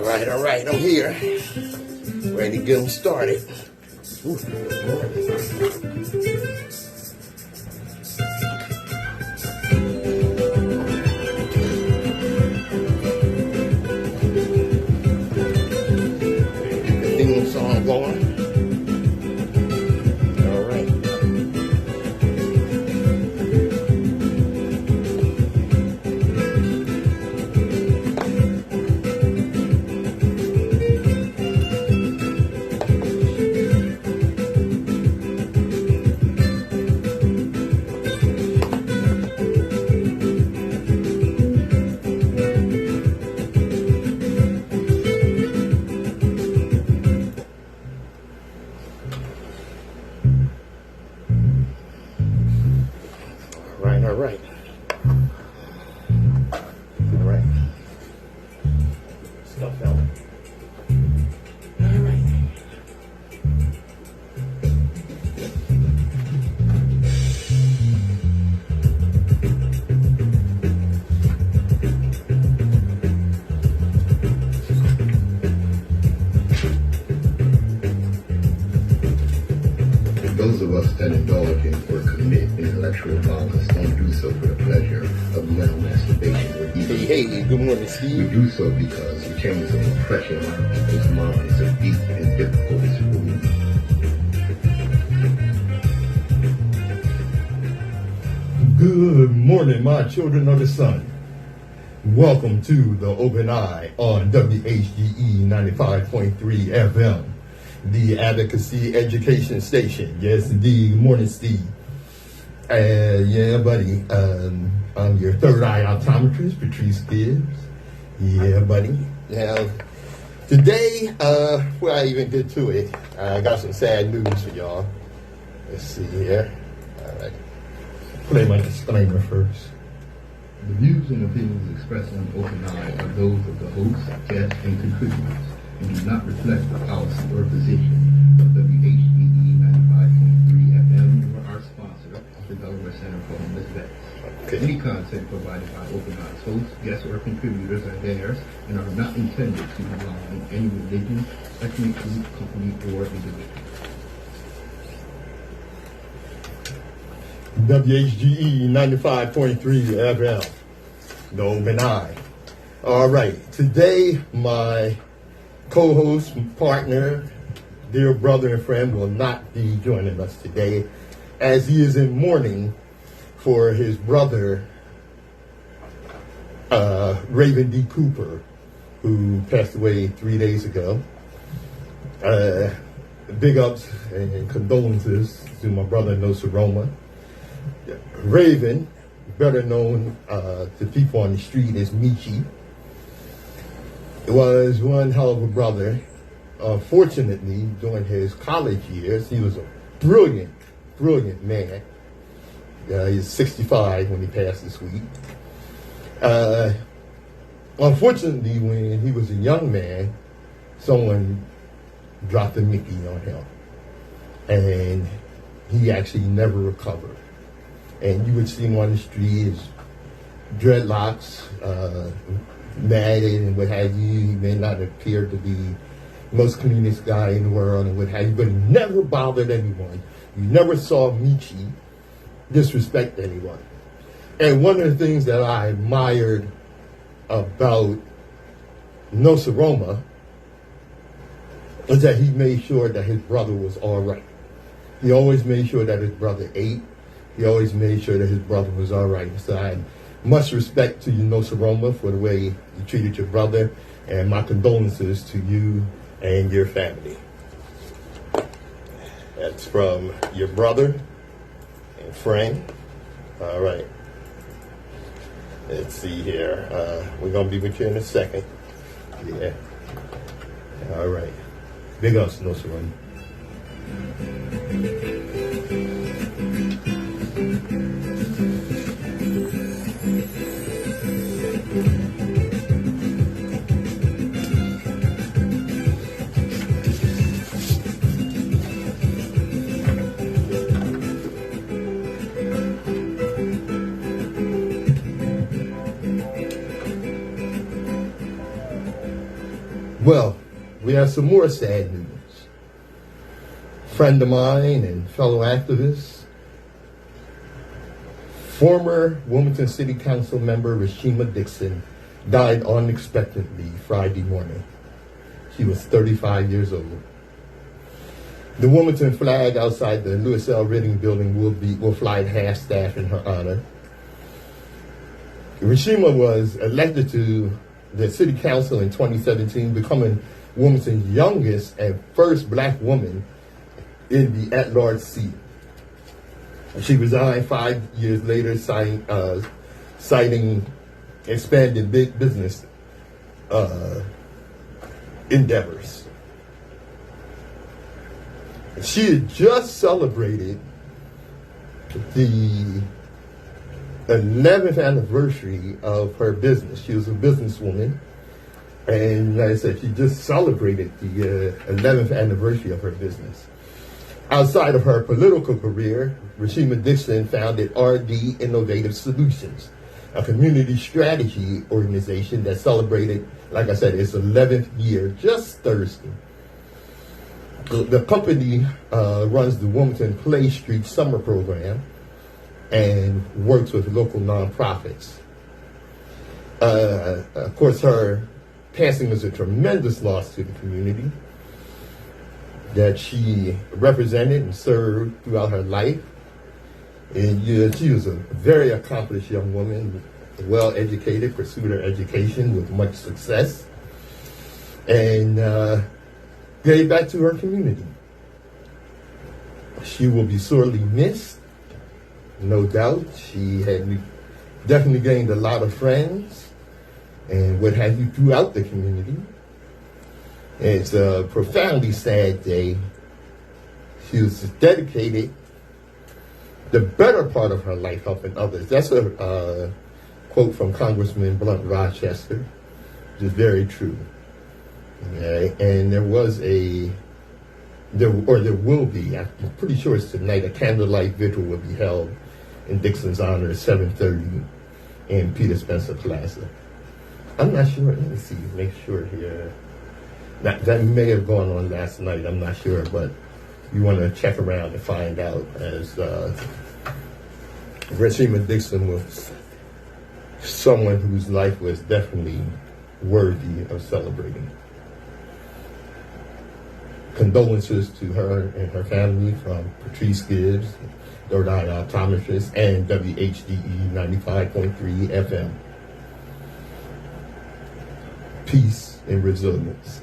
All right, I'm here. Ready to get them started. Ooh, the theme song going. All right. All right. Stuff out. All right. Those of us that indulge in or commit intellectual violence don't do so for the pleasure of mental masturbation or evil. Hey, good morning, We Steve. do so because the chains of oppression on people's minds are deep and difficult to remove. Good morning, my children of the sun. Welcome to the Open Eye on WHGE 95.3 FM, the Advocacy Education Station. Yes, indeed. Good morning, Steve. Yeah, buddy. I'm your third eye optometrist, Patrice Gibbs. Yeah, buddy. Now, today, before I even get to it, I got some sad news for y'all. Let's see here. All right. Play my disclaimer first. The views and opinions expressed on Open Eye are those of the host, guests, and contributors, and do not reflect the policy or position of WHGE 95.3 FM or our sponsor, the Delaware Center for Homeless Vets. Okay. Any content provided by Open Eye's hosts, guests, or contributors are theirs and are not intended to belong in any religion, ethnic group, company, or individual. WHGE 95.3 FM, the Open Eye. All right, today my co-host, partner, dear brother and friend will not be joining us today as he is in mourning for his brother, Raven D. Cooper, who passed away 3 days ago. Big ups and condolences to my brother Nsoromma. Raven, better known to people on the street as Michi, was one hell of a brother. Fortunately, during his college years, he was a brilliant man. He's 65 when he passed this week. Unfortunately, when he was a young man, someone dropped a Mickey on him, and he actually never recovered. And you would see him on the street, his dreadlocks, matted and what have you. He may not appear to be the most communist guy in the world and what have you, but he never bothered anyone. You never saw Michi disrespect anyone. And one of the things that I admired about Nsoromma was that he made sure that his brother was all right. He always made sure that his brother ate. He always made sure that his brother was all right. So I had much respect to you, Nsoromma, for the way you treated your brother, and my condolences to you and your family. That's from your brother and friend. All right. Let's see here. We're going to be with you in a second. Yeah. All right. Big ups, Nsoromma. Well, we have some more sad news. Friend of mine and fellow activist, former Wilmington City Council member Nsoromma Dixon died unexpectedly Friday morning. She was 35 years old. The Wilmington flag outside the Lewis L. Redding building will fly at half-staff in her honor. Nsoromma was elected to the City Council in 2017, becoming Wilmington's youngest and first black woman in the at-large seat. She resigned 5 years later, citing expanded big business endeavors. She had just celebrated the 11th anniversary of her business. She was a businesswoman, and like I said, she just celebrated the 11th anniversary of her business. Outside of her political career, Nsoromma Dixon founded RD Innovative Solutions, a community strategy organization that celebrated, like I said, its 11th year just Thursday. The company runs the Wilmington Play Street Summer Program and works with local nonprofits. Of course, her passing was a tremendous loss to the community that she represented and served throughout her life. And she was a very accomplished young woman, well educated, pursued her education with much success, and gave back to her community. She will be sorely missed, no doubt. She had definitely gained a lot of friends and what have you throughout the community. It's a profoundly sad day. She was dedicated the better part of her life helping others. That's a quote from Congressman Blunt Rochester, which is very true. Okay? And there will be, I'm pretty sure it's tonight, a candlelight vigil will be held in Dixon's honor at 7:30 in Peter Spencer Plaza. I'm not sure, let me see, make sure here. That may have gone on last night, I'm not sure, but you want to check around to find out, as Nsoromma Dixon was someone whose life was definitely worthy of celebrating. Condolences to her and her family from Patrice Gibbs, Rhode Island optometrist, and WHGE 95.3 FM. Peace and resilience.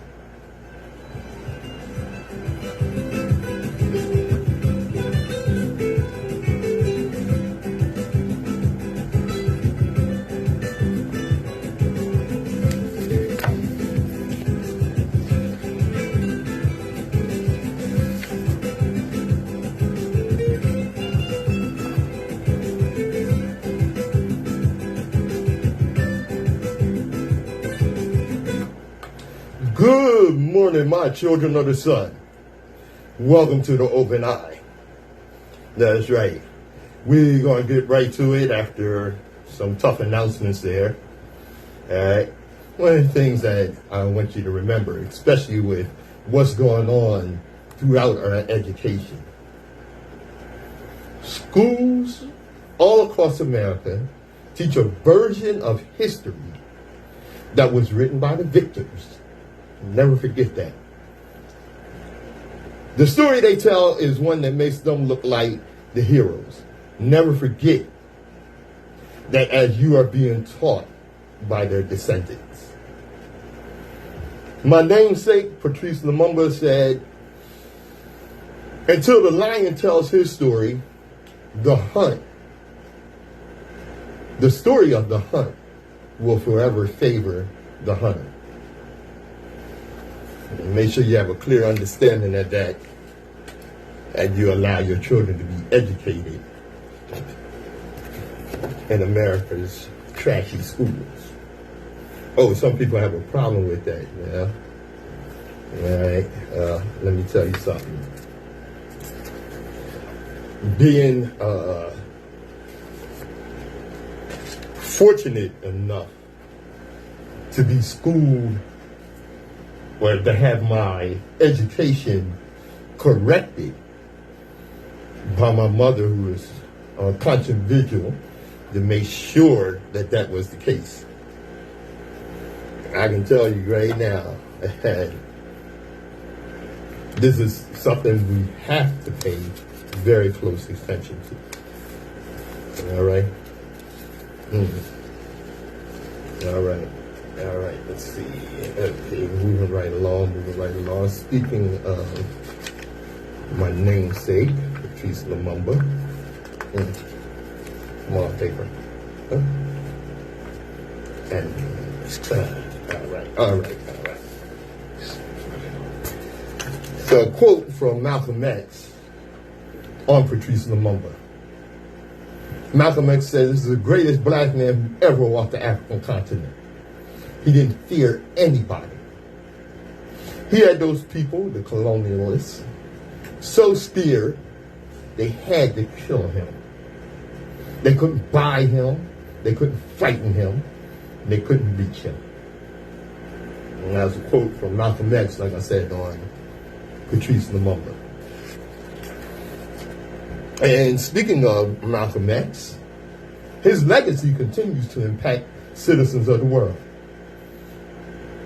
Good morning, my children of the sun. Welcome to the Open Eye. That's right. We're going to get right to it after some tough announcements there. All right. One of the things that I want you to remember, especially with what's going on throughout our education. Schools all across America teach a version of history that was written by the victors. Never forget that. The story they tell is one that makes them look like the heroes. Never forget that as you are being taught by their descendants. My namesake, Patrice Lumumba, said, "Until the lion tells his story, the story of the hunt will forever favor the hunter." And make sure you have a clear understanding of that, and you allow your children to be educated in America's trashy schools. Oh, some people have a problem with that, yeah? All right, let me tell you something. Being fortunate enough to be schooled or to have my education corrected by my mother, who was conscious vigil to make sure that that was the case. I can tell you right now that this is something we have to pay very close attention to. All right? All right, let's see. Okay, moving right along. Speaking of my namesake, Patrice Lumumba. Come on, paper. Huh? And all right. So a quote from Malcolm X on Patrice Lumumba. Malcolm X says, "This is the greatest black man who ever walked the African continent. He didn't fear anybody. He had those people, the colonialists, so scared they had to kill him. They couldn't buy him, they couldn't frighten him, they couldn't reach him." And that was a quote from Malcolm X, like I said, on Patrice Lumumba. And speaking of Malcolm X, his legacy continues to impact citizens of the world.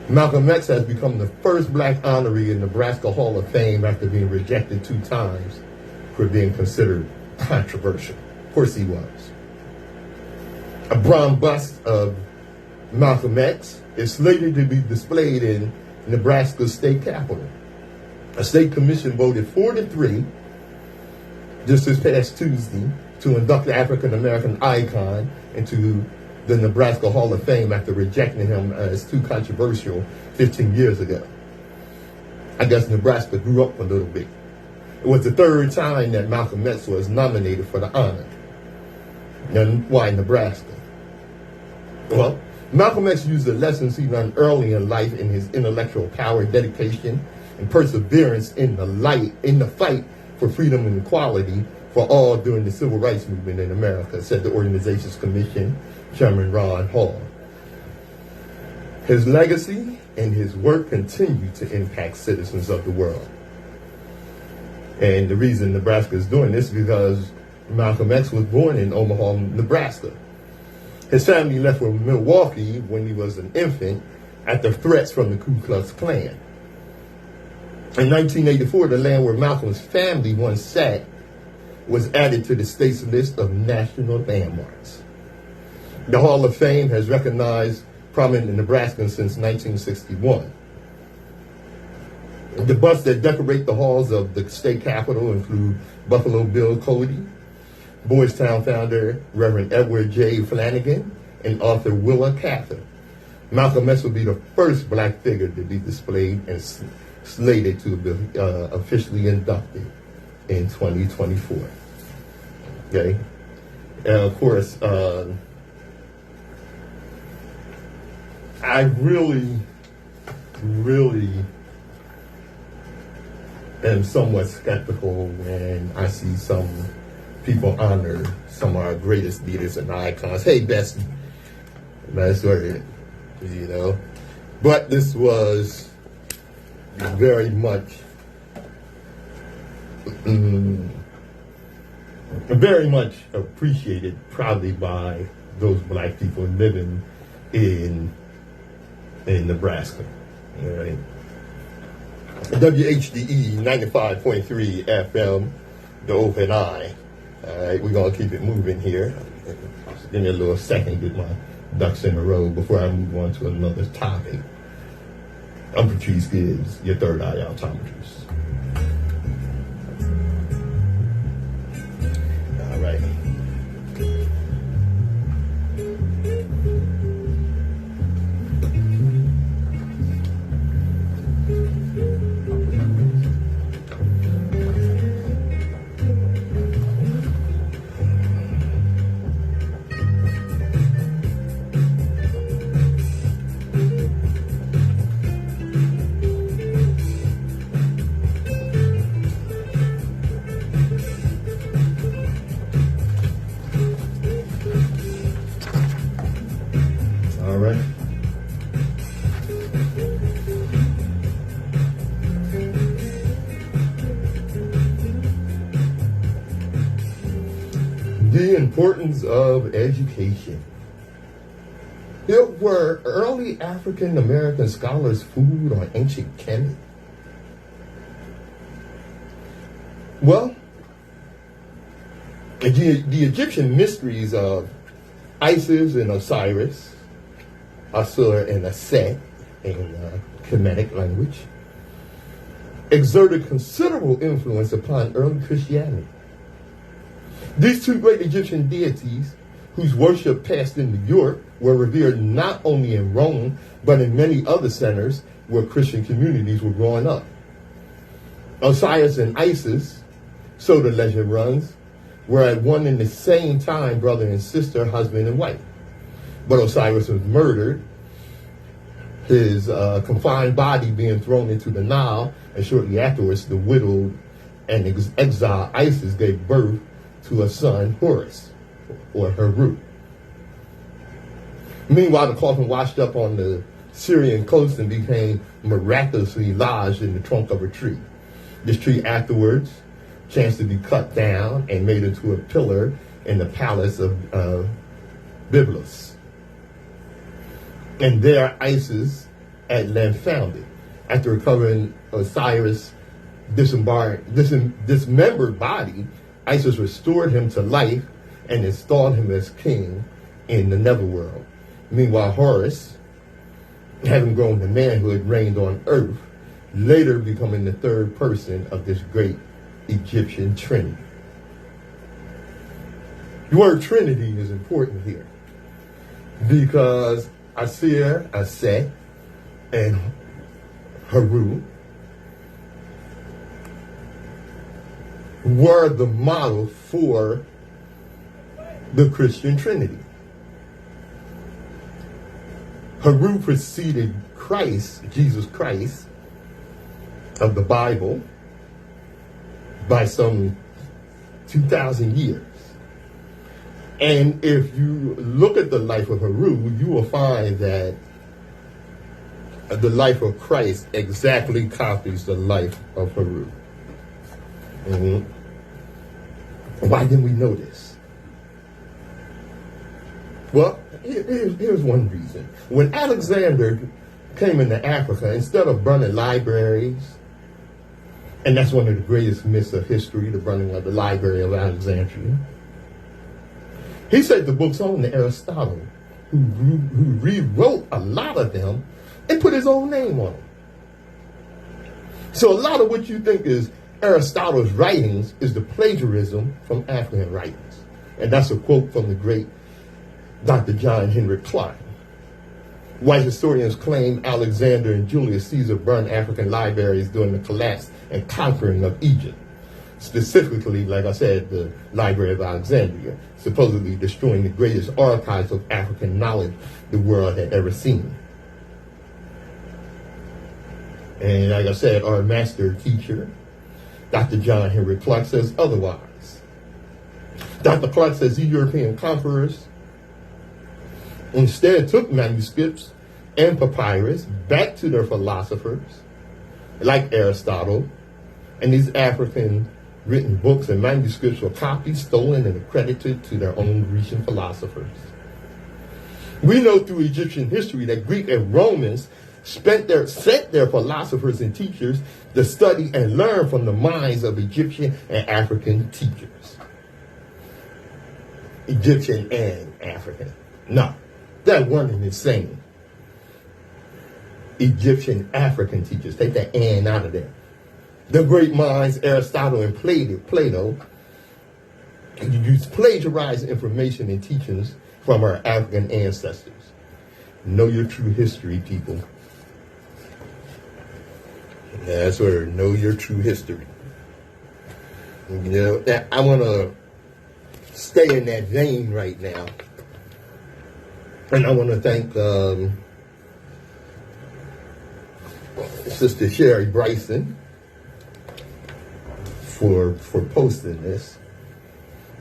Malcolm X has become the first black honoree in Nebraska Hall of Fame after being rejected 2 times for being considered controversial. Of course he was. A bronze bust of Malcolm X is slated to be displayed in Nebraska's state capitol. A state commission voted 4-3 just this past Tuesday to induct the African-American icon into the Nebraska Hall of Fame after rejecting him as too controversial 15 years ago. I guess Nebraska grew up a little bit. It was the 3rd time that Malcolm X was nominated for the honor. And why Nebraska? Well, Malcolm X used the lessons he learned early in life in his intellectual power, dedication, and perseverance in the fight for freedom and equality for all during the civil rights movement in America, said the organization's commission chairman Ron Hall. His legacy and his work continue to impact citizens of the world. And the reason Nebraska is doing this is because Malcolm X was born in Omaha, Nebraska. His family left for Milwaukee when he was an infant after threats from the Ku Klux Klan. In 1984, the land where Malcolm's family once sat was added to the state's list of national landmarks. The Hall of Fame has recognized prominent Nebraskans since 1961. The busts that decorate the halls of the state capitol include Buffalo Bill Cody, Boys Town founder Reverend Edward J. Flanagan, and author Willa Cather. Malcolm X will be the first black figure to be displayed and slated to be officially inducted in 2024. Okay? And of course, I really am somewhat skeptical when I see some people honor some of our greatest leaders and icons. Hey, Bessie. That's right, you know. But this was very much appreciated probably by those black people living in Nebraska. All right. WHGE 95.3 FM, the Open Eye. All right, we're going to keep it moving here. Give me a little second to get my ducks in a row before I move on to another topic. I'm Patrice Gibbs, your third eye optometrist. All right. The importance of education. Were early African American scholars fooled on ancient Kemet? Well, the Egyptian mysteries of Isis and Osiris, Asur and Aset in Kemetic language, exerted considerable influence upon early Christianity. These two great Egyptian deities, whose worship passed into Europe, were revered not only in Rome, but in many other centers where Christian communities were growing up. Osiris and Isis, so the legend runs, were at one and the same time brother and sister, husband and wife. But Osiris was murdered, his confined body being thrown into the Nile, and shortly afterwards the widowed and exiled Isis gave birth to a son, Horus, or Heru. Meanwhile, the coffin washed up on the Syrian coast and became miraculously lodged in the trunk of a tree. This tree afterwards chanced to be cut down and made into a pillar in the palace of Byblos. And there Isis at length found it. After recovering Osiris' dismembered body, Isis restored him to life and installed him as king in the netherworld. Meanwhile, Horus, having grown to manhood, reigned on earth, later becoming the third person of this great Egyptian trinity. The word trinity is important here because Asir, Aset, and Heru were the model for the Christian Trinity. Heru preceded Christ, Jesus Christ, of the Bible by some 2,000 years. And if you look at the life of Heru, you will find that the life of Christ exactly copies the life of Heru. Mm-hmm. Why didn't we know this? Well, here's one reason. When Alexander came into Africa, instead of burning libraries, and that's one of the greatest myths of history, the burning of the Library of Alexandria, he said the books on to Aristotle, who rewrote a lot of them and put his own name on them. So a lot of what you think is Aristotle's writings is the plagiarism from African writings. And that's a quote from the great Dr. John Henrik Clarke. White historians claim Alexander and Julius Caesar burned African libraries during the collapse and conquering of Egypt. Specifically, like I said, the Library of Alexandria, supposedly destroying the greatest archives of African knowledge the world had ever seen. And like I said, our master teacher, Dr. John Henrik Clarke, says otherwise. Dr. Clarke says the European conquerors instead took manuscripts and papyrus back to their philosophers, like Aristotle, and these African written books and manuscripts were copied, stolen, and accredited to their own Grecian philosophers. We know through Egyptian history that Greek and Romans sent their philosophers and teachers to study and learn from the minds of Egyptian and African teachers. Egyptian and African. No, that wasn't the same. Egyptian African teachers. Take that "and" out of there. The great minds, Aristotle and Plato, plagiarized information and teachings from our African ancestors. Know your true history, people. That's where know your true history. You know, I want to stay in that vein right now. And I want to thank Sister Sherry Bryson for posting this.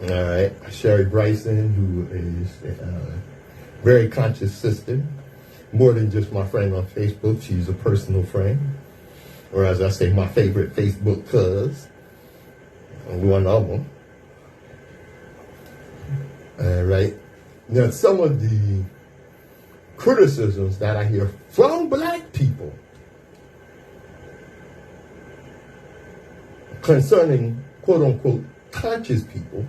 All right, Sherry Bryson, who is a very conscious sister, more than just my friend on Facebook. She's a personal friend, or as I say, my favorite Facebook cuz, one of them. All right. Now, some of the criticisms that I hear from black people concerning quote unquote conscious people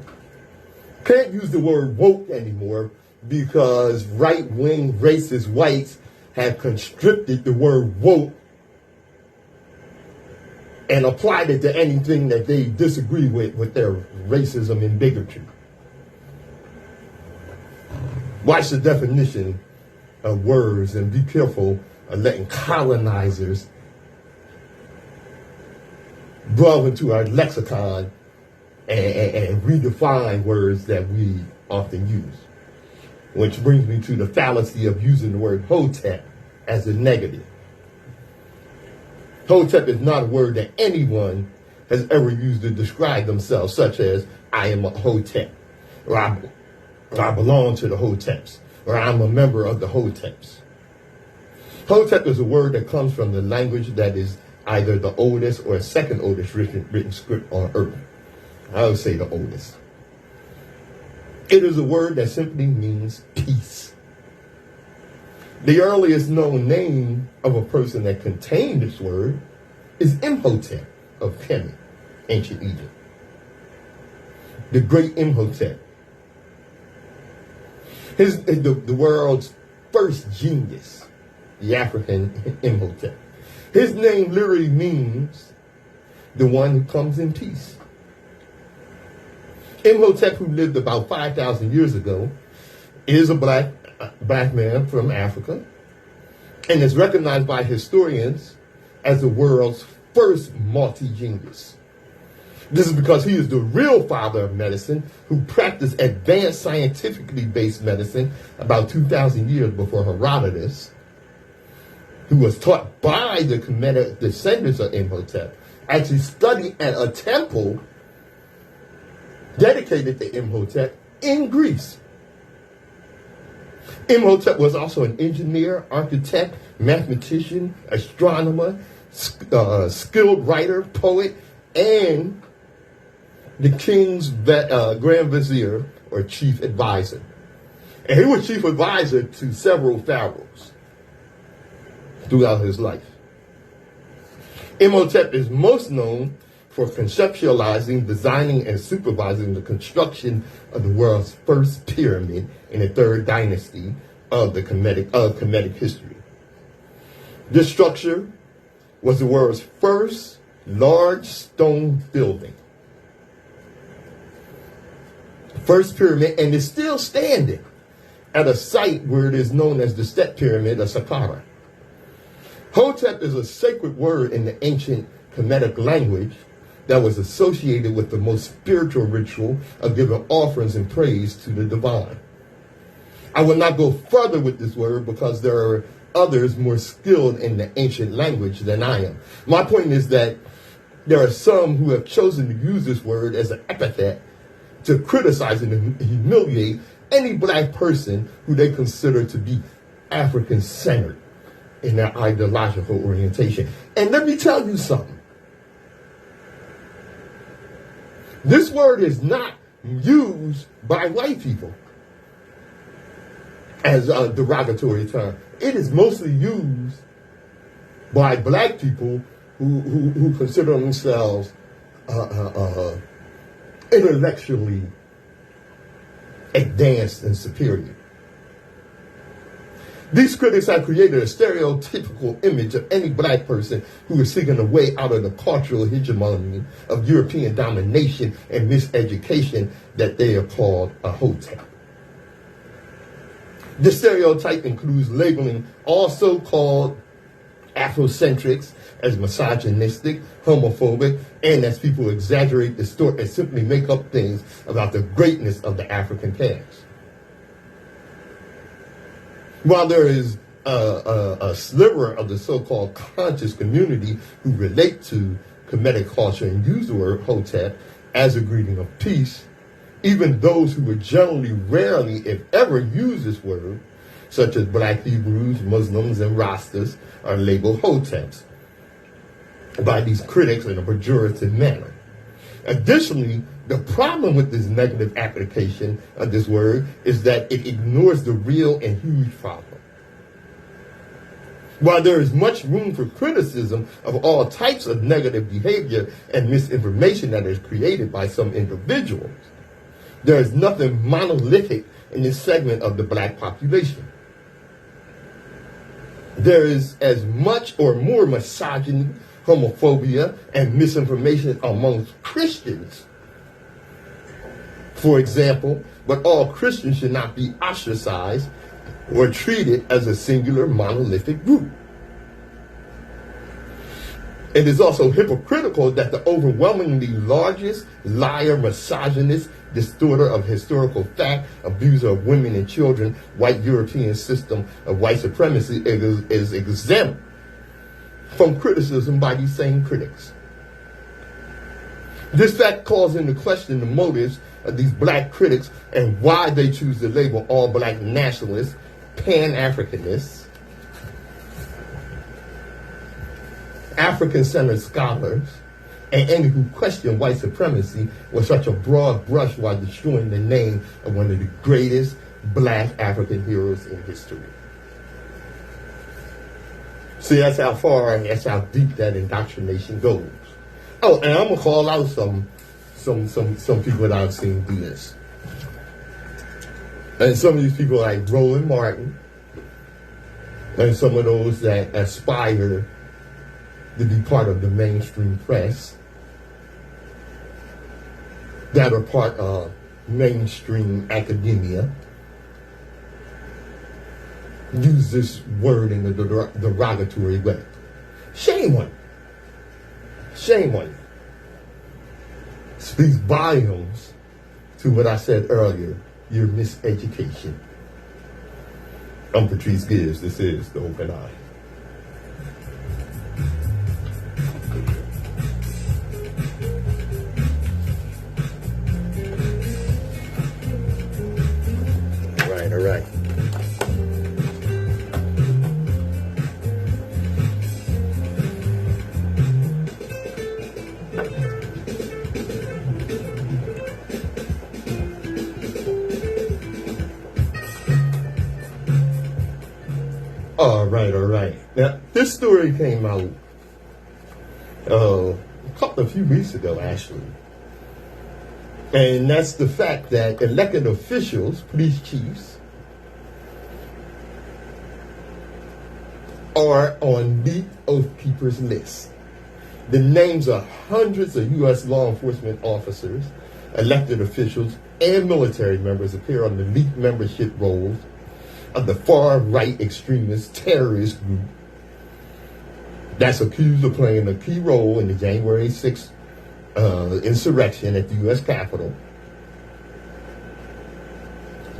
can't use the word woke anymore because right-wing racist whites have constricted the word woke and applied it to anything that they disagree with their racism and bigotry. Watch the definition of words and be careful of letting colonizers delve into our lexicon and redefine words that we often use. Which brings me to the fallacy of using the word hotep as a negative. Hotep is not a word that anyone has ever used to describe themselves, such as, I am a hotep, or I belong to the hoteps, or I'm a member of the hoteps. Hotep is a word that comes from the language that is either the oldest or second oldest written script on earth. I would say the oldest. It is a word that simply means peace. The earliest known name of a person that contained this word is Imhotep of Kemet, ancient Egypt. The great Imhotep. The world's first genius, the African Imhotep. His name literally means the one who comes in peace. Imhotep, who lived about 5,000 years ago, is a black man from Africa and is recognized by historians as the world's first multi-genius. This is because he is the real father of medicine who practiced advanced scientifically based medicine about 2,000 years before Herodotus, who was taught by the Kemetic descendants of Imhotep, actually studied at a temple dedicated to Imhotep in Greece. Imhotep was also an engineer, architect, mathematician, astronomer, skilled writer, poet, and the king's grand vizier or chief advisor. And he was chief advisor to several pharaohs throughout his life. Imhotep is most known for conceptualizing, designing, and supervising the construction of the world's first pyramid in the third dynasty of the Kemetic history. This structure was the world's first large stone building. First pyramid, and is still standing at a site where it is known as the Step Pyramid of Saqqara. Hotep is a sacred word in the ancient Kemetic language that was associated with the most spiritual ritual of giving offerings and praise to the divine. I will not go further with this word because there are others more skilled in the ancient language than I am. My point is that there are some who have chosen to use this word as an epithet to criticize and humiliate any black person who they consider to be African-centered in their ideological orientation. And let me tell you something. This word is not used by white people as a derogatory term. It is mostly used by black people who consider themselves intellectually advanced and superior. These critics have created a stereotypical image of any black person who is seeking a way out of the cultural hegemony of European domination and miseducation that they are called a hotep. This stereotype includes labeling all so-called Afrocentrics as misogynistic, homophobic, and as people exaggerate, distort, and simply make up things about the greatness of the African caste. While there is a sliver of the so-called conscious community who relate to Kemetic culture and use the word hotep as a greeting of peace, even those who would generally rarely, if ever, use this word, such as black Hebrews, Muslims, and Rastas, are labeled hoteps by these critics in a pejorative manner. Additionally, the problem with this negative application of this word is that it ignores the real and huge problem. While there is much room for criticism of all types of negative behavior and misinformation that is created by some individuals, there is nothing monolithic in this segment of the black population. There is as much or more misogyny, homophobia, and misinformation amongst Christians. For example, but all Christians should not be ostracized or treated as a singular monolithic group. It is also hypocritical that the overwhelmingly largest liar, misogynist, distorter of historical fact, abuser of women and children, white European system of white supremacy is exempt from criticism by these same critics. This fact calls into question the motives of these black critics and why they choose to label all black nationalists Pan-Africanists, African-centered scholars, and any who question white supremacy with such a broad brush while destroying the name of one of the greatest black African heroes in history. See, that's how deep that indoctrination goes. Oh, and I'm gonna call out some people that I've seen do this. And some of these people like Roland Martin, and some of those that aspire to be part of the mainstream press, that are part of mainstream academia, use this word in a derogatory way. Shame on you. Shame on you. Speaks volumes to what I said earlier, your miseducation. I'm Patrice Gibbs. This is The Open Eye. All right. All right. Now, this story came out a few weeks ago, actually. And that's the fact that elected officials, police chiefs, are on the Oath Keepers list. The names of hundreds of U.S. law enforcement officers, elected officials, and military members appear on the elite membership rolls of the far-right extremist terrorist group that's accused of playing a key role in the January 6th insurrection at the U.S. Capitol.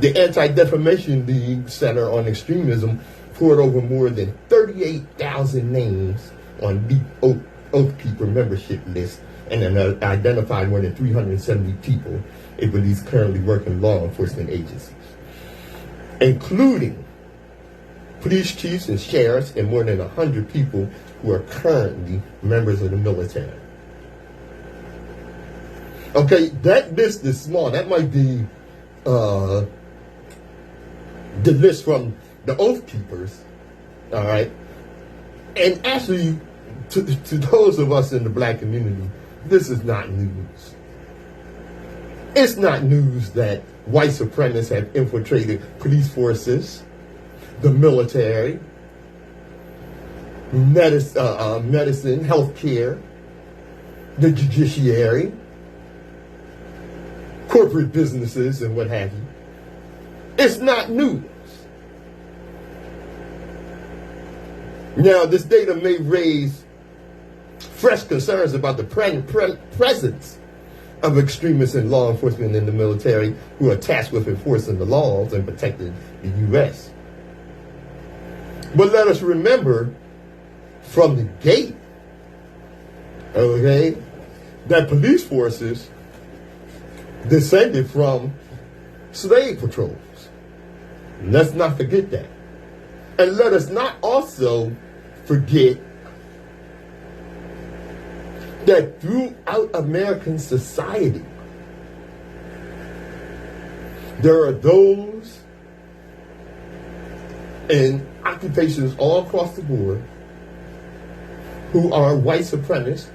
The Anti-Defamation League Center on Extremism poured over more than 38,000 names on the Oath Keeper membership list and identified more than 370 people it believes currently work in law enforcement agencies, including police chiefs and sheriffs and more than 100 people who are currently members of the military. Okay, that list is small. That might be the list from the Oath Keepers, all right? And actually, to those of us in the black community, this is not news. It's not news that white supremacists have infiltrated police forces, the military, medicine, healthcare, the judiciary, corporate businesses, and what have you. It's not news. Now, this data may raise fresh concerns about the presence of extremists in law enforcement and the military who are tasked with enforcing the laws and protecting the U.S. But let us remember from the gate, okay, that police forces descended from slave patrols. Let's not forget that. And let us not also forget that throughout American society, there are those in occupations all across the board who are white supremacists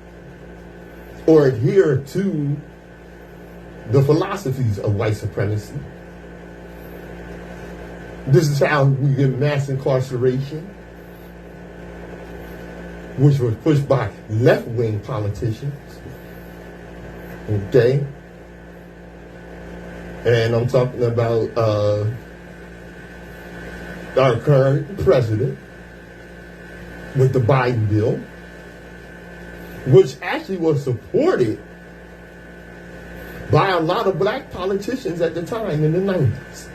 or adhere to the philosophies of white supremacy. This is how we get mass incarceration, which was pushed by left-wing politicians. Okay? And I'm talking about our current president with the Biden bill, which actually was supported by a lot of black politicians at the time in the 90s.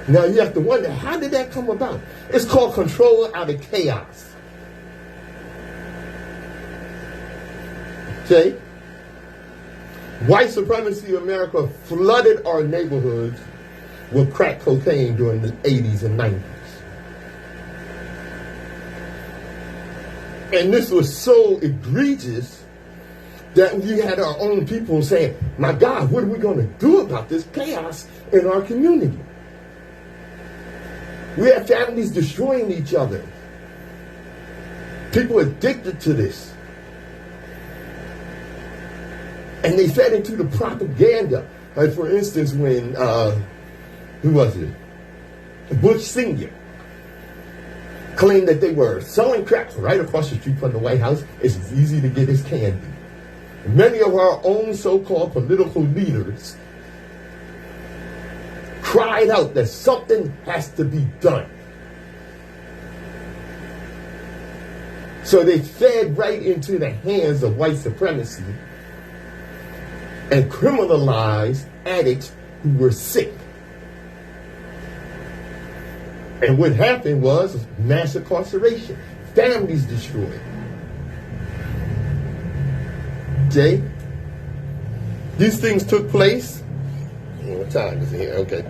Now you have to wonder, how did that come about? It's called control out of chaos. Okay? White supremacy in America flooded our neighborhoods with crack cocaine during the 80s and 90s. And this was so egregious that we had our own people saying, my God, what are we going to do about this chaos in our community? We have families destroying each other. People addicted to this. And they fed into the propaganda. Like for instance, when, who was it? Bush Sr. claimed that they were selling crack right across the street from the White House. It's easy to get his candy. Many of our own so-called political leaders cried out that something has to be done. So they fed right into the hands of white supremacy and criminalized addicts who were sick. And what happened was mass incarceration, families destroyed. Okay? These things took place. What time is it here? Okay.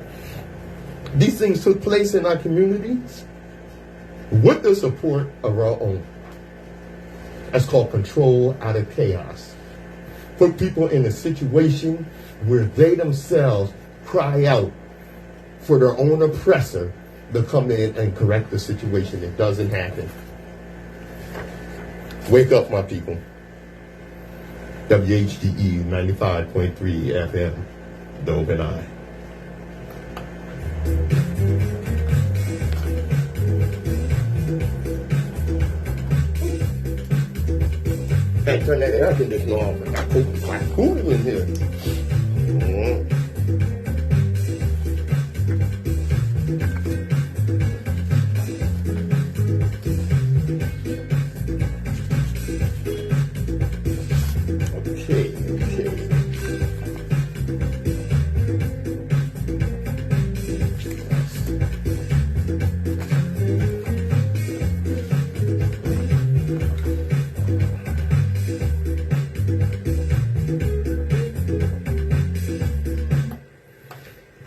These things took place in our communities with the support of our own. That's called control out of chaos. Put people in a situation where they themselves cry out for their own oppressor to come in and correct the situation. It doesn't happen. Wake up, my people. WHGE 95.3 FM, The Open Eye. Hey, turn that air conditioner off. It's quite cool in here.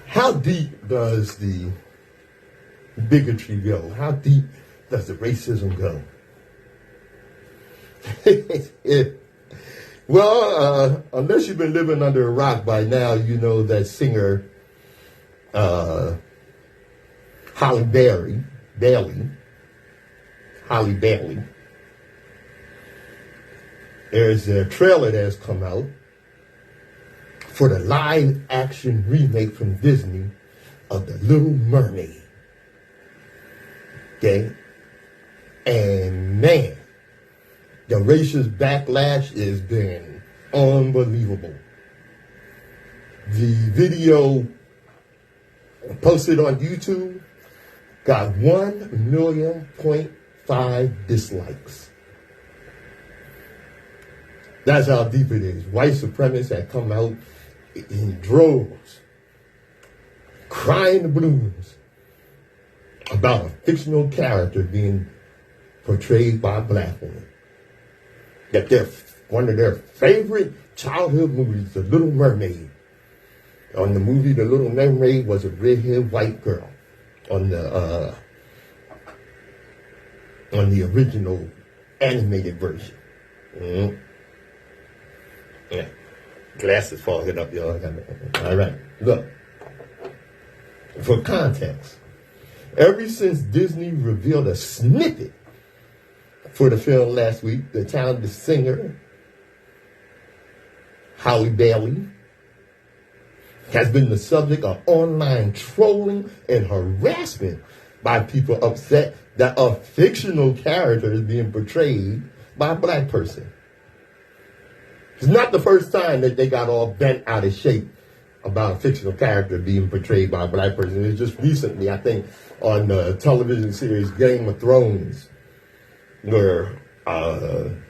How deep does the bigotry go? How deep does the racism go? Well, unless you've been living under a rock by now, you know that singer Halle Bailey. There's a trailer that has come out for the live action remake from Disney of The Little Mermaid. Okay? And man, the racist backlash has been unbelievable. The video posted on YouTube got 1.5 million dislikes. That's how deep it is. White supremacists have come out in droves, crying the blues about a fictional character being portrayed by a black woman. That they're one of their favorite childhood movies, The Little Mermaid. On the movie, The Little Mermaid was a redhead white girl. On the original animated version. Yeah. Glasses fogging up, y'all. All right. Look. For context, ever since Disney revealed a snippet for the film last week, the talented singer Halle Bailey has been the subject of online trolling and harassment by people upset that a fictional character is being portrayed by a black person. It's not the first time that they got all bent out of shape about a fictional character being portrayed by a black person. It's just recently, I think, on the television series Game of Thrones, where one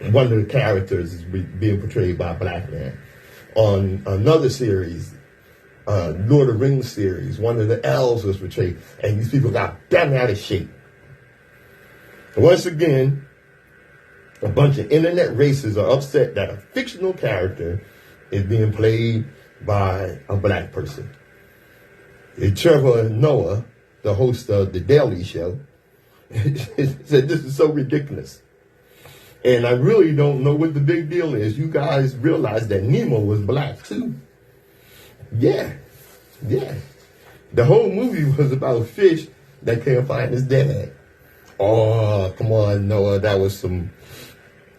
of the characters is being portrayed by a black man. On another series, Lord of the Rings series, one of the elves was portrayed, and these people got bent out of shape. Once again, a bunch of internet racists are upset that a fictional character is being played by a black person. Trevor Noah, the host of The Daily Show, said this is so ridiculous. And I really don't know what the big deal is. You guys realize that Nemo was black too. Yeah. The whole movie was about a fish that can't find his dad. Oh, come on, Noah, that was some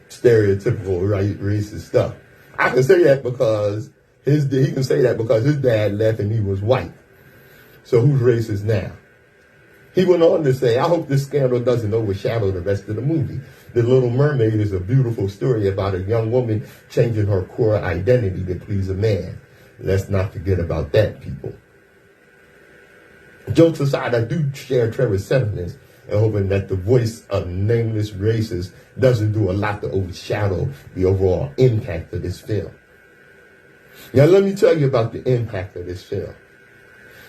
stereotypical racist stuff. I can say that because he can say that because his dad left and he was white. So who's racist now? He went on to say, I hope this scandal doesn't overshadow the rest of the movie. The Little Mermaid is a beautiful story about a young woman changing her core identity to please a man. Let's not forget about that, people. Jokes aside, I do share Trevor's sentiments and hoping that the voice of nameless racists doesn't do a lot to overshadow the overall impact of this film. Now, let me tell you about the impact of this film.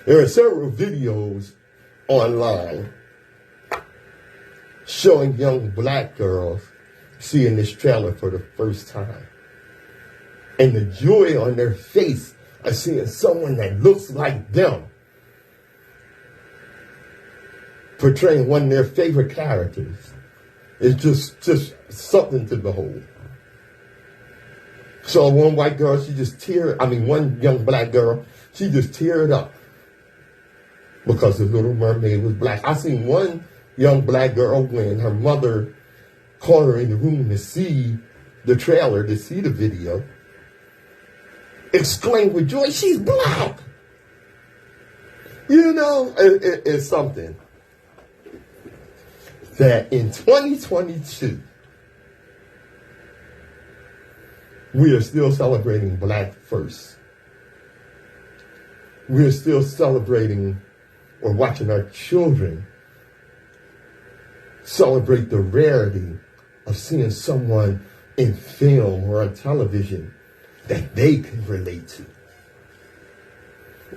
There are several videos online showing young black girls seeing this trailer for the first time. And the joy on their face of seeing someone that looks like them portraying one of their favorite characters is just something to behold. So one white girl, one young black girl, she just teared up because the Little Mermaid was black. I seen one young black girl when her mother called her in the room to see the trailer, to see the video, exclaimed with joy, she's black. You know, it's something that in 2022, we are still celebrating Black First. We are still celebrating or watching our children celebrate the rarity of seeing someone in film or on television that they can relate to.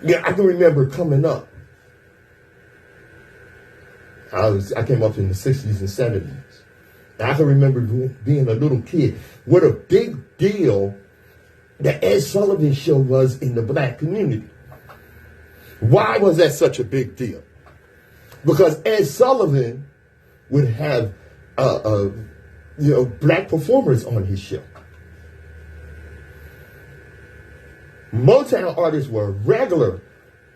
Yeah, I can remember coming up. I came up in the 60s and 70s. And I can remember being a little kid. What a big deal the Ed Sullivan Show was in the black community. Why was that such a big deal? Because Ed Sullivan would have black performers on his show. Motown artists were regular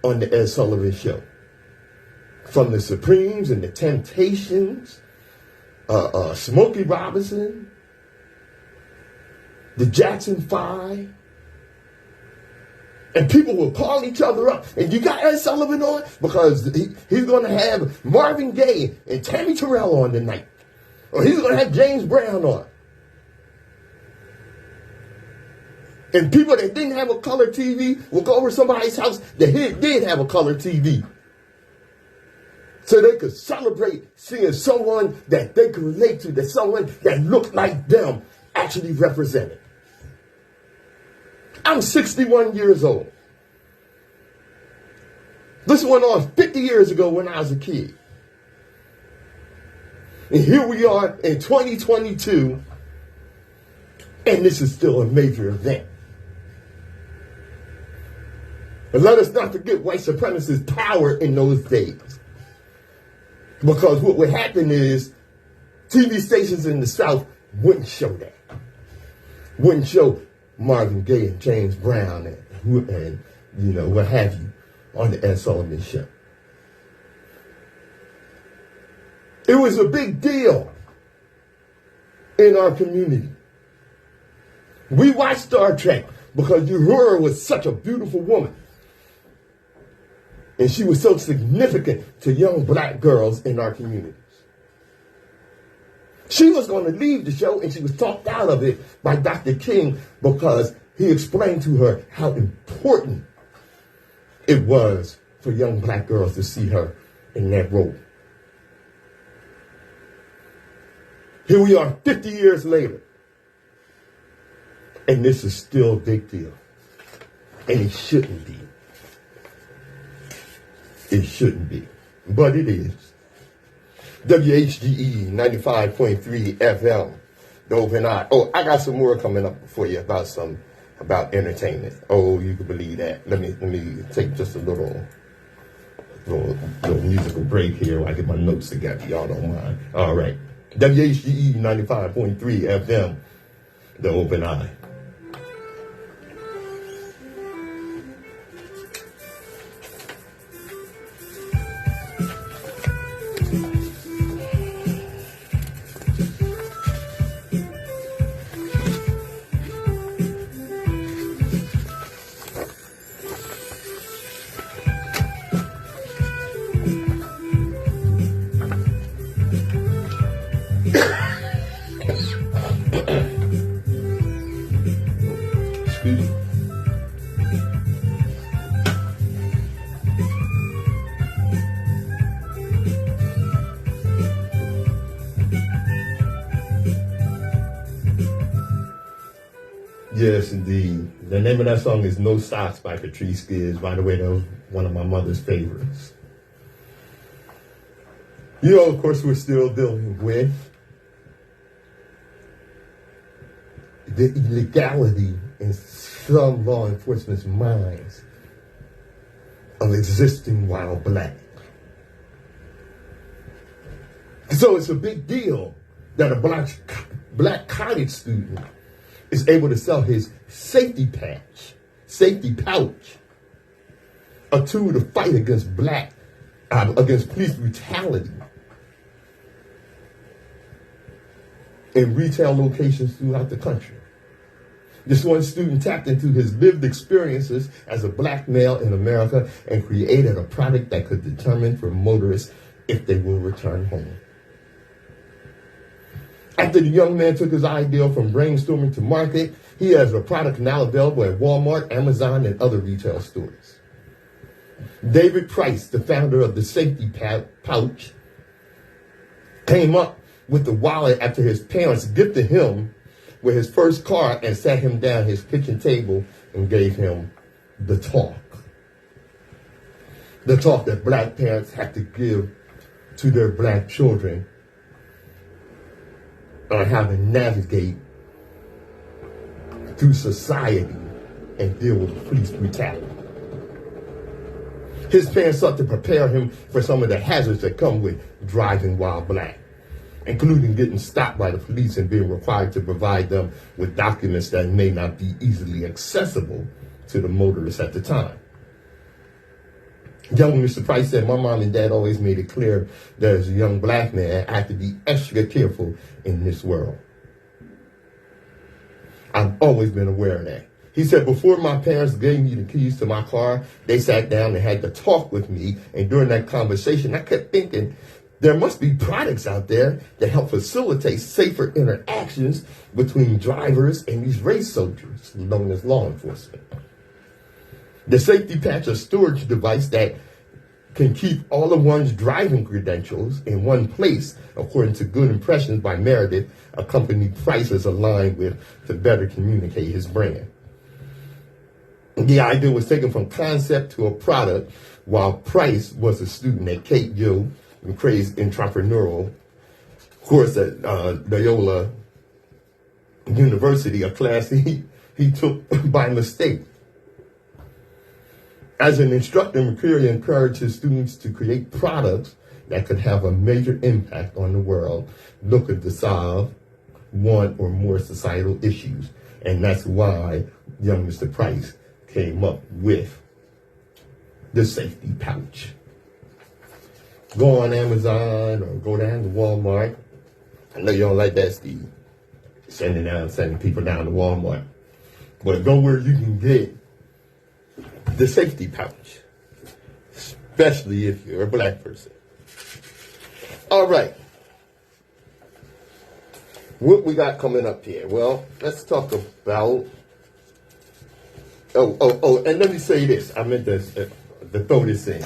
on the Ed Sullivan Show. From the Supremes and the Temptations, Smokey Robinson, the Jackson 5. And people will call each other up. And you got Ed Sullivan on? Because he's going to have Marvin Gaye and Tammy Terrell on tonight. Or he's going to have James Brown on. And people that didn't have a color TV will go over to somebody's house that did have a color TV. So they could celebrate seeing someone that they could relate to, that someone that looked like them actually represented. I'm 61 years old. This went on 50 years ago when I was a kid. And here we are in 2022, and this is still a major event. But let us not forget white supremacist power in those days. Because what would happen is TV stations in the South wouldn't show that. wouldn't show Marvin Gaye and James Brown and what have you on the Nsoromma show. It was a big deal in our community. We watched Star Trek because Uhura was such a beautiful woman. And she was so significant to young black girls in our communities. She was going to leave the show, and she was talked out of it by Dr. King because he explained to her how important it was for young black girls to see her in that role. Here we are 50 years later, and this is still a big deal. And it shouldn't be. It shouldn't be, but it is. WHGE 95.3 FM, the Open Eye. Oh, I got some more coming up for you about entertainment. Oh, you can believe that. Let me take just a little musical break here while I get my notes together. Y'all don't mind. All right. WHGE 95.3 FM, the Open Eye. Yes, indeed. The name of that song is No Socks by Patrice Gibbs. By the way, that was one of my mother's favorites. Of course, we're still dealing with the illegality in some law enforcement's minds of existing while black. So it's a big deal that a black college student is able to sell his safety pouch, a tool to fight against against police brutality in retail locations throughout the country. This one student tapped into his lived experiences as a black male in America and created a product that could determine for motorists if they will return home. After the young man took his idea from brainstorming to market, he has a product now available at Walmart, Amazon, and other retail stores. David Price, the founder of the safety pouch, came up with the wallet after his parents gifted him with his first car and sat him down at his kitchen table and gave him the talk. The talk that black parents have to give to their black children on how to navigate through society and deal with police brutality. His parents sought to prepare him for some of the hazards that come with driving while black, including getting stopped by the police and being required to provide them with documents that may not be easily accessible to the motorists at the time. Young Mr. Price said, "My mom and dad always made it clear that as a young black man, I have to be extra careful in this world. I've always been aware of that." He said, "Before my parents gave me the keys to my car, they sat down and had to talk with me. And during that conversation, I kept thinking, there must be products out there that help facilitate safer interactions between drivers and these race soldiers, known as law enforcement. The safety patch, a storage device that can keep all of one's driving credentials in one place, according to Good Impressions by Meredith, a company Price is aligned with to better communicate his brand. The idea was taken from concept to a product while Price was a student at Cape Joe and crazed entrepreneurial course at Loyola University, a class he took by mistake. As an instructor, Mercury encouraged his students to create products that could have a major impact on the world, looking to solve one or more societal issues. And that's why young Mr. Price came up with the safety pouch. Go on Amazon or go down to Walmart. I know you don't like that, Steve. Sending people down to Walmart. But go where you can get the safety pouch, especially if you're a black person. All right. What we got coming up here? Well, let's talk about. And let me say this. I meant to throw this in.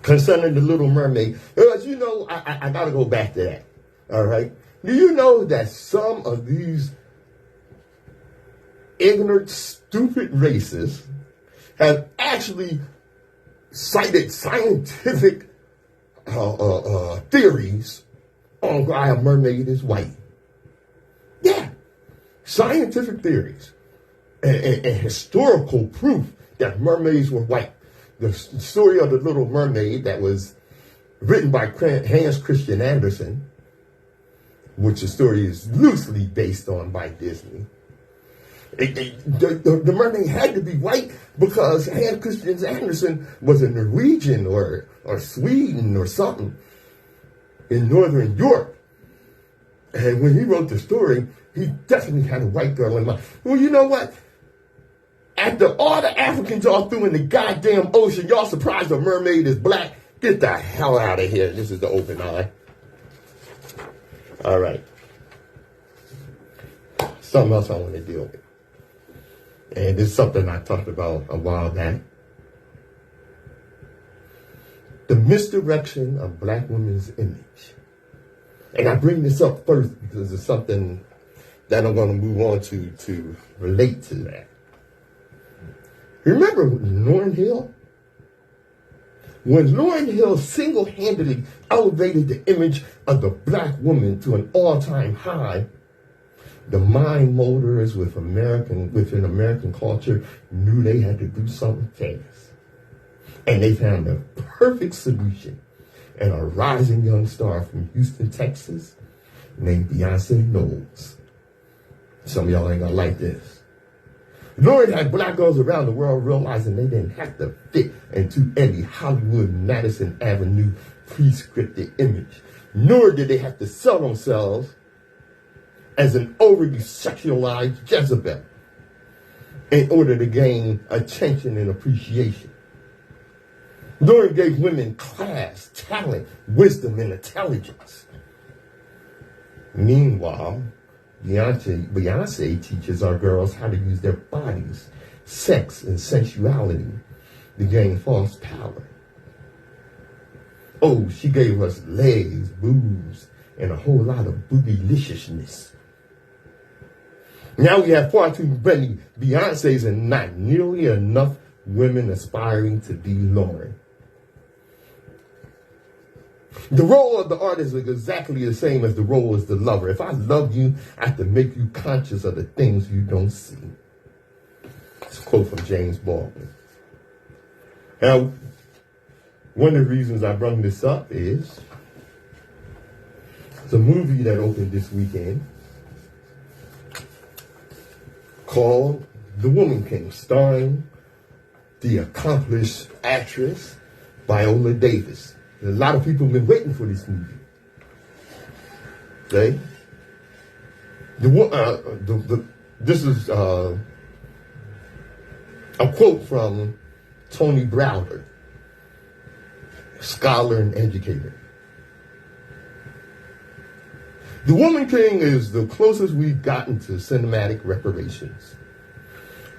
Concerning the Little Mermaid, as you know, I got to go back to that. All right. Do you know that some of these ignorant, stupid racists have actually cited scientific theories on why a mermaid is white? Yeah, scientific theories and historical proof that mermaids were white. The story of the Little Mermaid that was written by Hans Christian Andersen, which the story is loosely based on by Disney. The mermaid had to be white because Hans Christian Andersen was a Norwegian or Sweden or something in Northern Europe. And when he wrote the story, he definitely had a white girl in mind. Well, you know what? After all the Africans y'all threw in the goddamn ocean, y'all surprised a mermaid is black? Get the hell out of here. This is the open eye. All right. Something else I want to deal with. And it's something I talked about a while back. The misdirection of black women's image. And I bring this up first because it's something that I'm going to move on to relate to that. Remember Lauryn Hill? When Lauryn Hill single-handedly elevated the image of the black woman to an all-time high, the mind molders within American culture knew they had to do something fast. And they found the perfect solution in a rising young star from Houston, Texas, named Beyonce Knowles. Some of y'all ain't gonna like this. Lauryn had black girls around the world realizing they didn't have to fit into any Hollywood Madison Avenue pre-scripted image, nor did they have to sell themselves as an overly sexualized Jezebel in order to gain attention and appreciation. Lauryn gave women class, talent, wisdom, and intelligence. Meanwhile, Beyonce teaches our girls how to use their bodies, sex, and sensuality to gain false power. Oh, she gave us legs, boobs, and a whole lot of boobyliciousness. Now we have far too many Beyoncés and not nearly enough women aspiring to be Lauryn. The role of the artist is exactly the same as the role as the lover. If I love you, I have to make you conscious of the things you don't see. It's a quote from James Baldwin. Now, one of the reasons I bring this up is it's a movie that opened this weekend called The Woman King, starring the accomplished actress Viola Davis. A lot of people have been waiting for this movie. Okay? This is a quote from Tony Browder, scholar and educator. The Woman King is the closest we've gotten to cinematic reparations.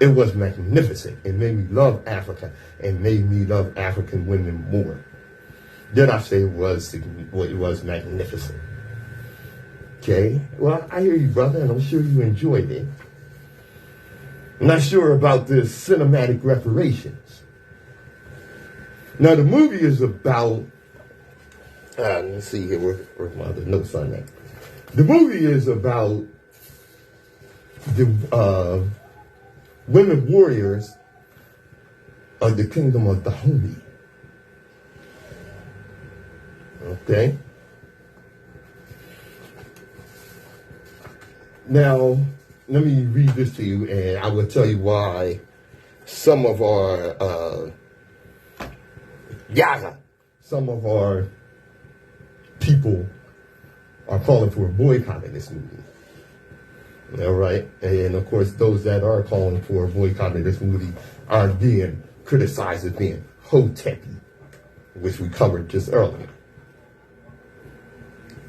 It was magnificent. It made me love Africa and made me love African women more. Did I say it was magnificent? Okay, well, I hear you, brother, and I'm sure you enjoyed it. I'm not sure about this cinematic reparations. Now, the movie is about, let's see here, where's my other notes on that? The movie is about the women warriors of the kingdom of Dahomey. Okay. Now, let me read this to you, and I will tell you why some of our some of our people are calling for a boycott of this movie. All right, and of course, those that are calling for a boycott of this movie are being criticized as being hotepi, which we covered just earlier.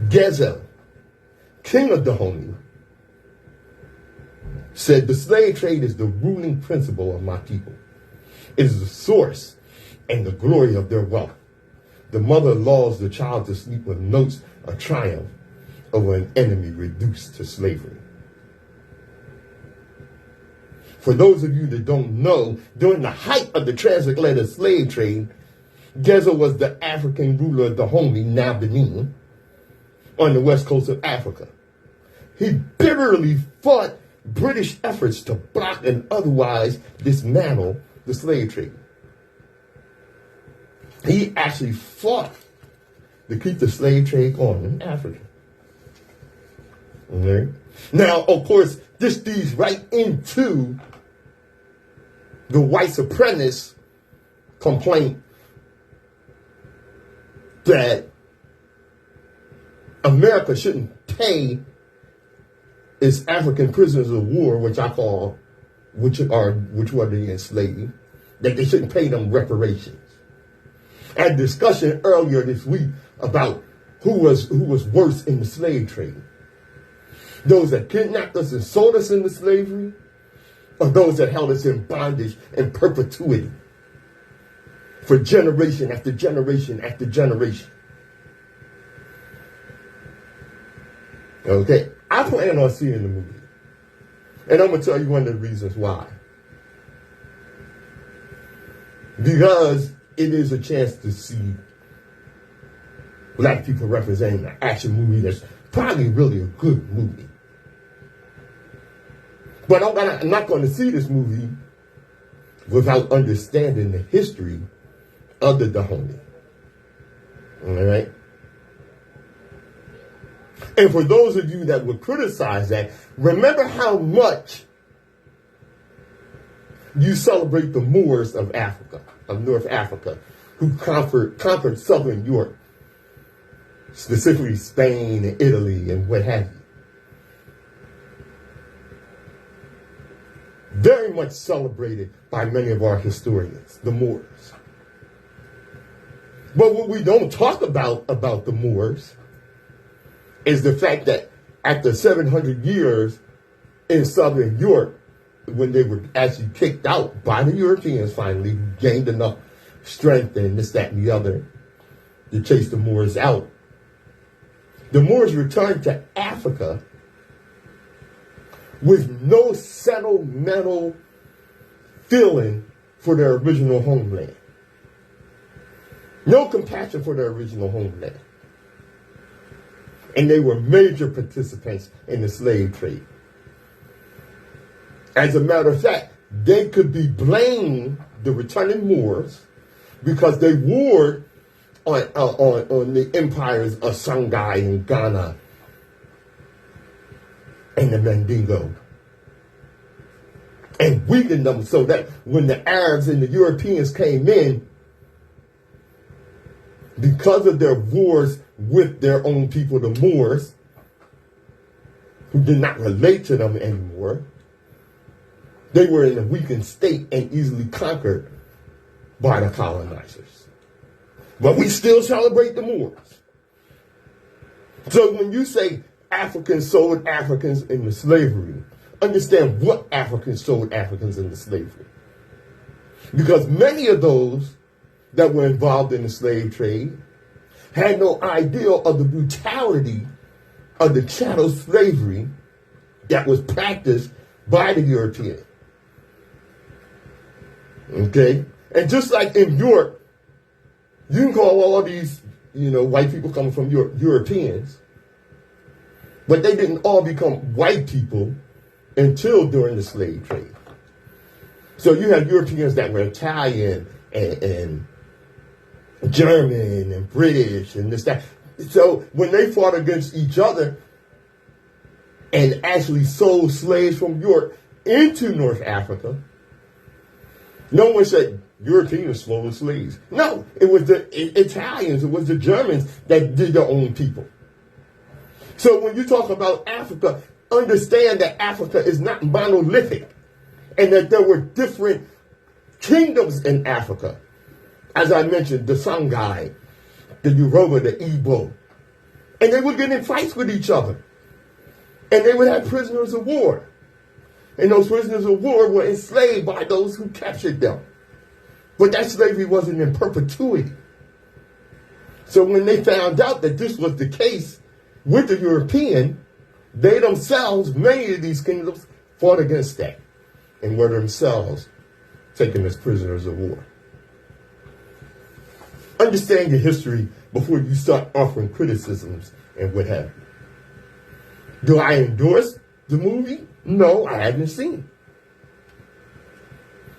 Gezo, king of Dahomey, said the slave trade is the ruling principle of my people. It is the source and the glory of their wealth. The mother lulls the child to sleep with notes of triumph over an enemy reduced to slavery. For those of you that don't know, during the height of the transatlantic slave trade, Gezo was the African ruler of Dahomey, now Benin, on the west coast of Africa. He bitterly fought British efforts to block and otherwise dismantle the slave trade. He actually fought to keep the slave trade going in Africa. Okay? Now, of course, this feeds right into the white supremacist complaint that America shouldn't pay its African prisoners of war, which were the enslaved, that they shouldn't pay them reparations. I had a discussion earlier this week about who was worse in the slave trade. Those that kidnapped us and sold us into slavery, or those that held us in bondage and perpetuity for generation after generation after generation. Okay, I plan on seeing the movie. And I'm going to tell you one of the reasons why. Because it is a chance to see black people representing an action movie that's probably really a good movie. But I'm not going to see this movie without understanding the history of the Dahomey. All right? And for those of you that would criticize that, remember how much you celebrate the Moors of Africa, of North Africa, who conquered southern Europe, specifically Spain and Italy and what have you. Very much celebrated by many of our historians, the Moors. But what we don't talk about the Moors is the fact that after 700 years in southern Europe, when they were actually kicked out by the Europeans finally, who gained enough strength and this, that, and the other to chase the Moors out, the Moors returned to Africa with no sentimental feeling for their original homeland. No compassion for their original homeland. And they were major participants in the slave trade. As a matter of fact, they could be blamed, the returning Moors, because they warred on the empires of Songhai and Ghana and the Mandingo, and weakened them so that when the Arabs and the Europeans came in, because of their wars with their own people, the Moors, who did not relate to them anymore, they were in a weakened state and easily conquered by the colonizers. But we still celebrate the Moors. So when you say Africans sold Africans into slavery, understand what Africans sold Africans into slavery. Because many of those that were involved in the slave trade had no idea of the brutality of the chattel slavery that was practiced by the Europeans. Okay? And just like in Europe, you can call all these, white people coming from Europeans, but they didn't all become white people until during the slave trade. So you have Europeans that were Italian and German and British and this, that. So when they fought against each other, and actually sold slaves from Europe into North Africa, no one said Europeans sold slaves. No, it was the Italians, it was the Germans that did their own people. So when you talk about Africa, understand that Africa is not monolithic and that there were different kingdoms in Africa. As I mentioned, the Songhai, the Yoruba, the Igbo. And they would get in fights with each other. And they would have prisoners of war. And those prisoners of war were enslaved by those who captured them. But that slavery wasn't in perpetuity. So when they found out that this was the case with the European, they themselves, many of these kingdoms, fought against that and were themselves taken as prisoners of war. Understand your history before you start offering criticisms and what have you. Do I endorse the movie? No, I haven't seen it.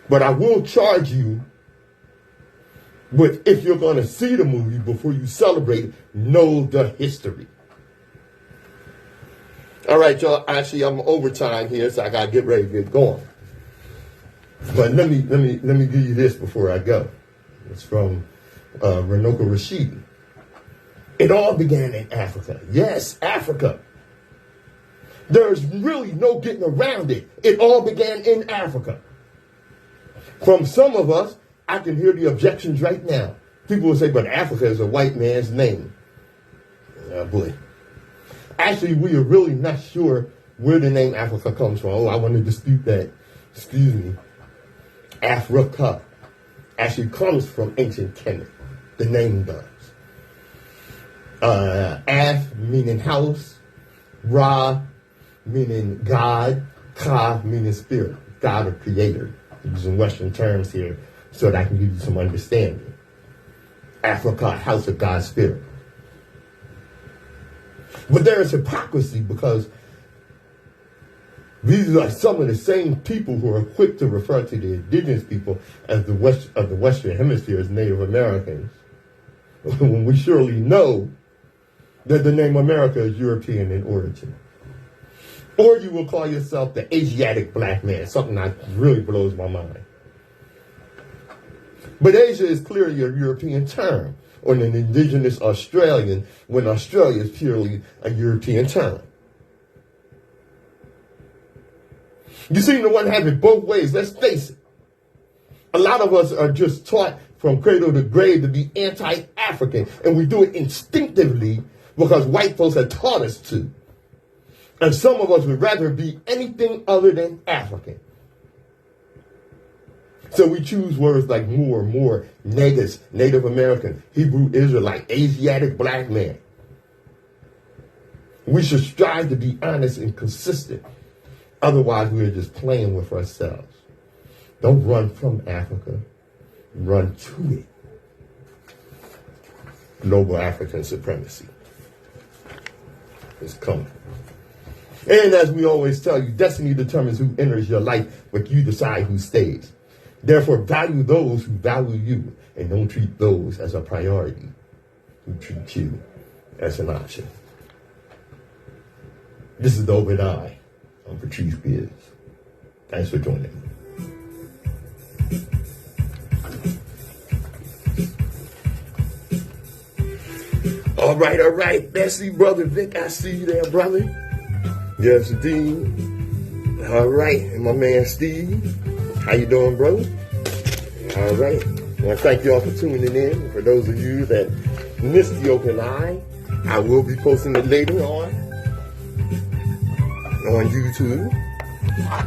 But I will charge you with, if you're going to see the movie before you celebrate, know the history. All right, y'all. Actually, I'm overtime here, so I got to get ready to get going. But let me give you this before I go. It's from Nsoromma Rashidi. It all began in Africa. Yes, Africa. There's really no getting around it. It all began in Africa. From some of us, I can hear the objections right now. People will say, but Africa is a white man's name. Oh, boy. Actually, we are really not sure where the name Africa comes from. Oh, I want to dispute that. Excuse me. Africa actually comes from ancient Kemet. The name does. Af meaning house. Ra meaning God. Ka meaning spirit. God or creator. Using Western terms here so that I can give you some understanding. Africa, house of God's spirit. But there is hypocrisy because these are some of the same people who are quick to refer to the indigenous people as the Western Hemisphere as Native Americans, when we surely know that the name America is European in origin. Or you will call yourself the Asiatic black man, something that really blows my mind. But Asia is clearly a European term, or an indigenous Australian, when Australia is purely a European term. You seem to want to have it both ways. Let's face it. A lot of us are just taught from cradle to grave to be anti-African, and we do it instinctively because white folks have taught us to. And some of us would rather be anything other than African. So we choose words like more, negus, Native American, Hebrew Israelite, Asiatic black man. We should strive to be honest and consistent. Otherwise, we are just playing with ourselves. Don't run from Africa. Run to it. Global African supremacy is coming. And as we always tell you, destiny determines who enters your life, but you decide who stays. Therefore, value those who value you, and don't treat those as a priority who treat you as an option. This is the Open Eye. I'm Patrice Gibbs. Thanks for joining me. All right. Bessie, brother Vic, I see you there, brother. Yes, indeed. All right, and my man Steve. How you doing, bro? All right. I want to thank you all for tuning in. For those of you that missed the Open Eye, I will be posting it later on YouTube.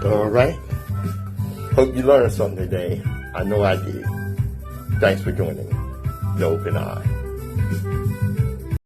All right. Hope you learned something today. I know I did. Thanks for joining me. The Open Eye.